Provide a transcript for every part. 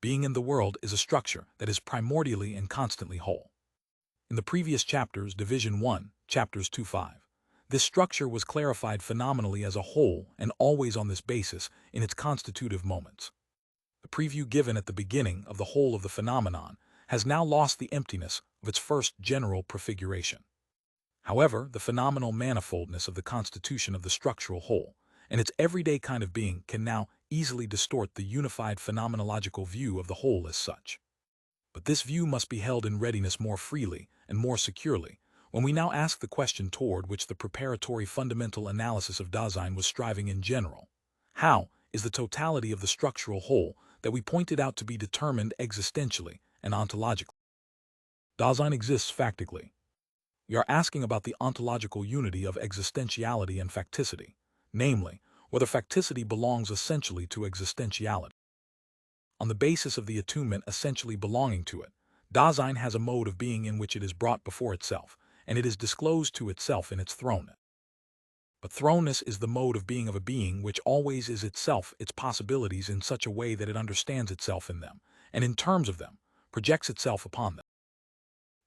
Being in the world is a structure that is primordially and constantly whole. In the previous chapters, Division 1, chapters 2-5, this structure was clarified phenomenally as a whole and always on this basis in its constitutive moments. The preview given at the beginning of the whole of the phenomenon has now lost the emptiness of its first general prefiguration. However, the phenomenal manifoldness of the constitution of the structural whole and its everyday kind of being can now easily distort the unified phenomenological view of the whole as such. But this view must be held in readiness more freely and more securely when we now ask the question toward which the preparatory fundamental analysis of Dasein was striving in general. How is the totality of the structural whole that we pointed out to be determined existentially and ontologically? Dasein exists factically. We are asking about the ontological unity of existentiality and facticity, namely, whether facticity belongs essentially to existentiality. On the basis of the attunement essentially belonging to it, Dasein has a mode of being in which it is brought before itself, and it is disclosed to itself in its thrownness. But thrownness is the mode of being a being which always is itself its possibilities in such a way that it understands itself in them, and in terms of them, projects itself upon them.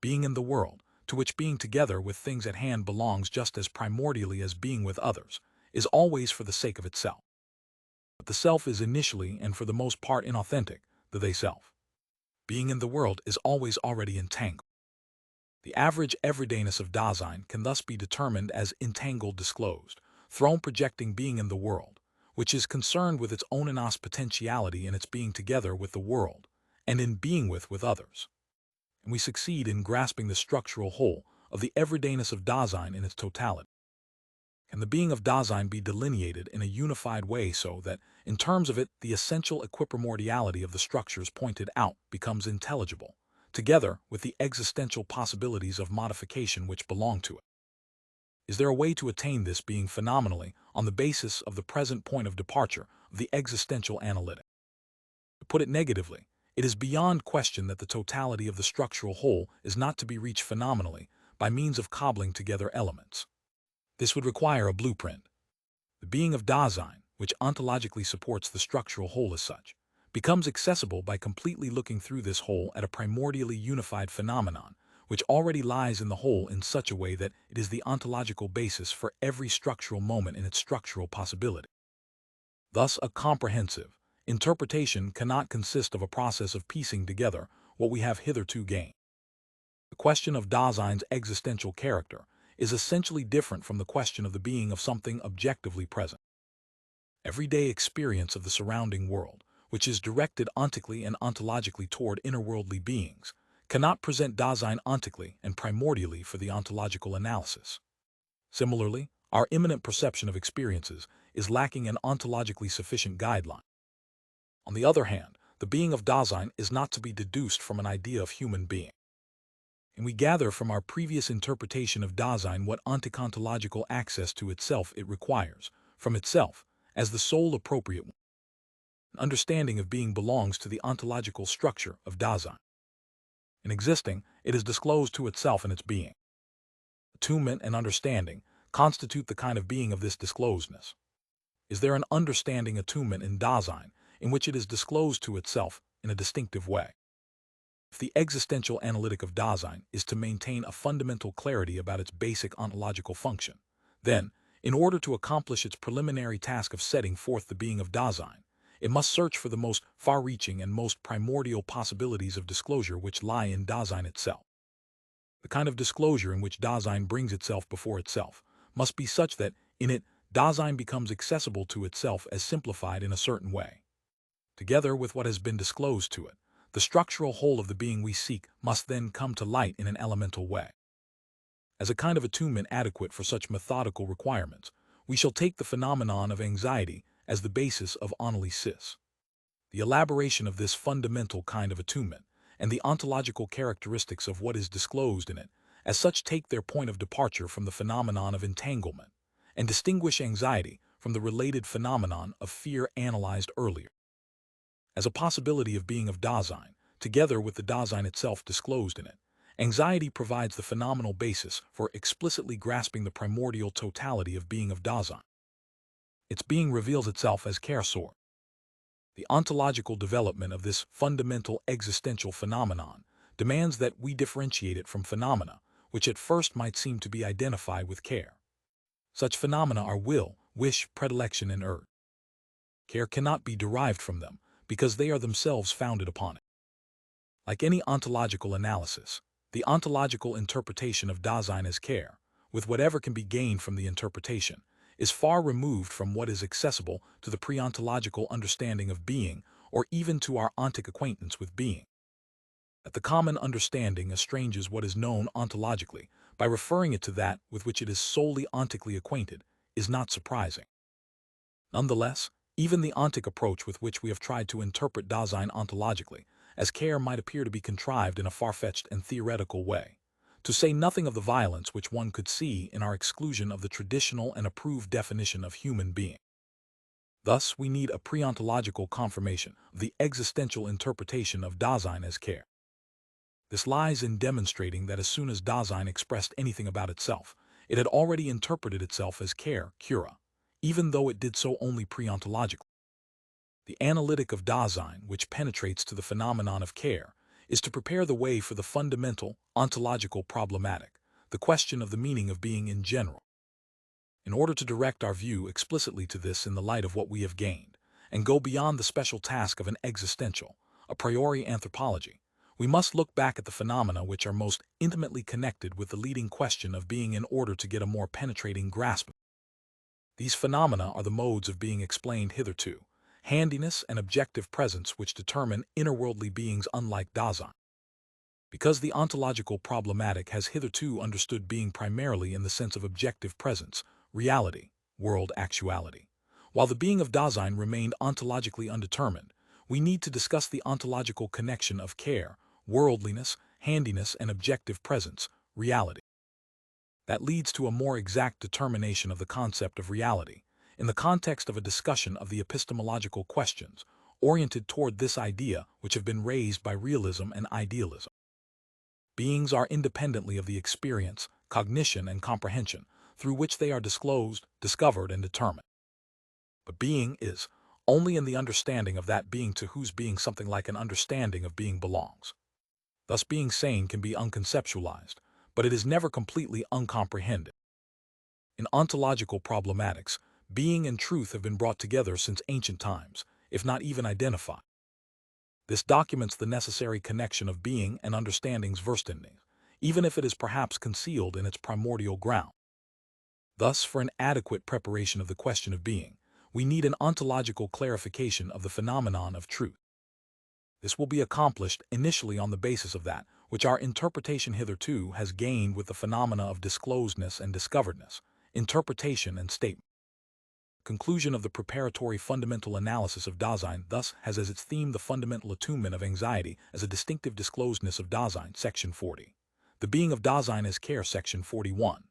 Being in the world, to which being together with things at hand belongs just as primordially as being with others, is always for the sake of itself. But the self is initially and for the most part inauthentic, the they-self. Being in the world is always already entangled. The average everydayness of Dasein can thus be determined as entangled disclosed, thrown projecting being in the world, which is concerned with its own potentiality in its being together with the world, and in being with others. And we succeed in grasping the structural whole of the everydayness of Dasein in its totality. Can the being of Dasein be delineated in a unified way so that, in terms of it, the essential equiprimordiality of the structures pointed out becomes intelligible, together with the existential possibilities of modification which belong to it? Is there a way to attain this being phenomenally on the basis of the present point of departure of the existential analytic? To put it negatively, it is beyond question that the totality of the structural whole is not to be reached phenomenally by means of cobbling together elements. This would require a blueprint. The being of Dasein, which ontologically supports the structural whole as such, becomes accessible by completely looking through this whole at a primordially unified phenomenon, which already lies in the whole in such a way that it is the ontological basis for every structural moment in its structural possibility. Thus, a comprehensive interpretation cannot consist of a process of piecing together what we have hitherto gained. The question of Dasein's existential character is essentially different from the question of the being of something objectively present. Everyday experience of the surrounding world, which is directed ontically and ontologically toward interworldly beings, cannot present Dasein ontically and primordially for the ontological analysis. Similarly, our immanent perception of experiences is lacking an ontologically sufficient guideline. On the other hand, the being of Dasein is not to be deduced from an idea of human being. And we gather from our previous interpretation of Dasein what ontontological access to itself it requires, from itself, as the sole appropriate one. An understanding of being belongs to the ontological structure of Dasein. In existing, it is disclosed to itself in its being. Attunement and understanding constitute the kind of being of this disclosedness. Is there an understanding attunement in Dasein in which it is disclosed to itself in a distinctive way? If the existential analytic of Dasein is to maintain a fundamental clarity about its basic ontological function, then, in order to accomplish its preliminary task of setting forth the being of Dasein, it must search for the most far-reaching and most primordial possibilities of disclosure which lie in Dasein itself. The kind of disclosure in which Dasein brings itself before itself must be such that, in it, Dasein becomes accessible to itself as simplified in a certain way. Together with what has been disclosed to it, the structural whole of the being we seek must then come to light in an elemental way. As a kind of attunement adequate for such methodical requirements, we shall take the phenomenon of anxiety as the basis of analysis. The elaboration of this fundamental kind of attunement and the ontological characteristics of what is disclosed in it, as such take their point of departure from the phenomenon of entanglement, and distinguish anxiety from the related phenomenon of fear analyzed earlier. As a possibility of being of Dasein, together with the Dasein itself disclosed in it, anxiety provides the phenomenal basis for explicitly grasping the primordial totality of being of Dasein. Its being reveals itself as care sort. The ontological development of this fundamental existential phenomenon demands that we differentiate it from phenomena, which at first might seem to be identified with care. Such phenomena are will, wish, predilection, and urge. Care cannot be derived from them, because they are themselves founded upon it. Like any ontological analysis, the ontological interpretation of Dasein as care, with whatever can be gained from the interpretation, is far removed from what is accessible to the pre-ontological understanding of being, or even to our ontic acquaintance with being. That the common understanding estranges what is known ontologically by referring it to that with which it is solely ontically acquainted is not surprising. Nonetheless, even the ontic approach with which we have tried to interpret Dasein ontologically as care might appear to be contrived in a far-fetched and theoretical way, to say nothing of the violence which one could see in our exclusion of the traditional and approved definition of human being. Thus, we need a pre-ontological confirmation of the existential interpretation of Dasein as care. This lies in demonstrating that as soon as Dasein expressed anything about itself, it had already interpreted itself as care, cura, even though it did so only pre-ontologically. The analytic of Dasein, which penetrates to the phenomenon of care, is to prepare the way for the fundamental, ontological problematic, the question of the meaning of being in general. In order to direct our view explicitly to this in the light of what we have gained, and go beyond the special task of an existential, a priori anthropology, we must look back at the phenomena which are most intimately connected with the leading question of being in order to get a more penetrating grasp. These phenomena are the modes of being explained hitherto, handiness and objective presence which determine innerworldly beings unlike Dasein. Because the ontological problematic has hitherto understood being primarily in the sense of objective presence, reality, world actuality, while the being of Dasein remained ontologically undetermined, we need to discuss the ontological connection of care, worldliness, handiness, and objective presence, reality. That leads to a more exact determination of the concept of reality, in the context of a discussion of the epistemological questions, oriented toward this idea which have been raised by realism and idealism. Beings are independently of the experience, cognition, and comprehension through which they are disclosed, discovered, and determined. But being is only in the understanding of that being to whose being something like an understanding of being belongs. Thus being sane can be unconceptualized, but it is never completely uncomprehended. In ontological problematics, being and truth have been brought together since ancient times, if not even identified. This documents the necessary connection of being and understanding's Verständigung, even if it is perhaps concealed in its primordial ground. Thus, for an adequate preparation of the question of being, we need an ontological clarification of the phenomenon of truth. This will be accomplished initially on the basis of that which our interpretation hitherto has gained with the phenomena of disclosedness and discoveredness, interpretation and statement. Conclusion of the preparatory fundamental analysis of Dasein thus has as its theme the fundamental attunement of anxiety as a distinctive disclosedness of Dasein, section 40. The being of Dasein as care, section 41.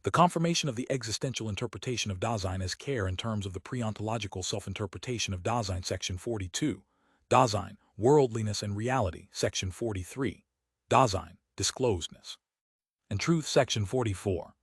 The confirmation of the existential interpretation of Dasein as care in terms of the pre-ontological self-interpretation of Dasein, section 42. Dasein, worldliness and reality, section 43. Dasein, disclosedness and truth, section 44.